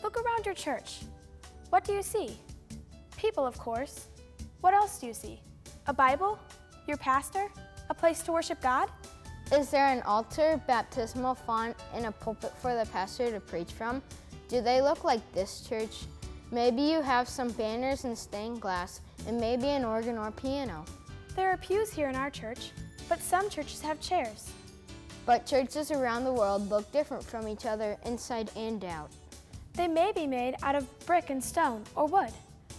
Look around your church. What do you see? People, of course. What else do you see? A Bible? Your pastor? A place to worship God? Is there an altar, baptismal font, and a pulpit for the pastor to preach from? Do they look like this church? Maybe you have some banners and stained glass, and maybe an organ or piano. There are pews here in our church, but some churches have chairs. But churches around the world look different from each other inside and out. They may be made out of brick and stone or wood.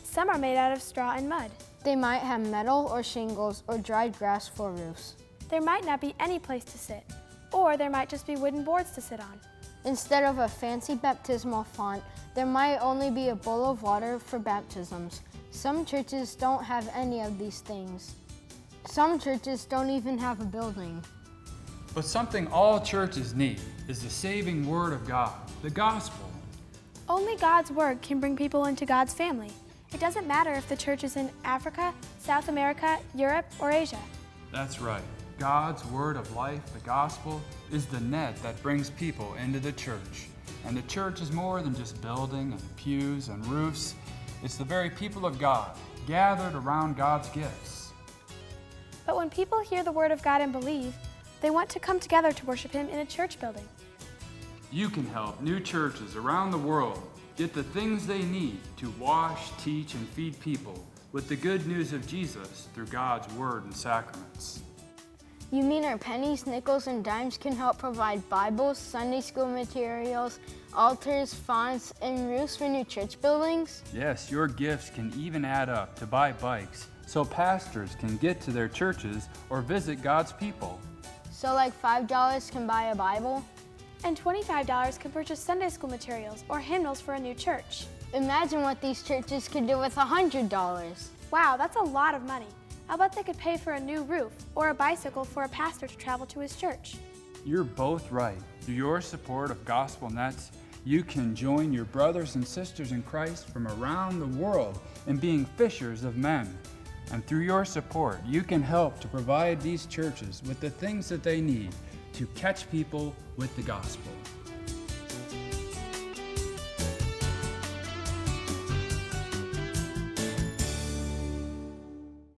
Some are made out of straw and mud. They might have metal or shingles or dried grass for roofs. There might not be any place to sit, or there might just be wooden boards to sit on. Instead of a fancy baptismal font, there might only be a bowl of water for baptisms. Some churches don't have any of these things. Some churches don't even have a building. But something all churches need is the saving Word of God, the gospel. Only God's Word can bring people into God's family. It doesn't matter if the church is in Africa, South America, Europe, or Asia. That's right. God's Word of life, the gospel, is the net that brings people into the church. And the church is more than just building and pews and roofs. It's the very people of God, gathered around God's gifts. But when people hear the Word of God and believe, they want to come together to worship Him in a church building. You can help new churches around the world get the things they need to wash, teach, and feed people with the good news of Jesus through God's Word and sacraments. You mean our pennies, nickels, and dimes can help provide Bibles, Sunday school materials, altars, fonts, and roofs for new church buildings? Yes, your gifts can even add up to buy bikes so pastors can get to their churches or visit God's people. So like $5 can buy a Bible? And $25 can purchase Sunday school materials or hymnals for a new church. Imagine what these churches could do with $100. Wow, that's a lot of money. I'll bet they could pay for a new roof or a bicycle for a pastor to travel to his church. You're both right. Through your support of Gospel Nets, you can join your brothers and sisters in Christ from around the world in being fishers of men. And through your support, you can help to provide these churches with the things that they need to catch people with the gospel.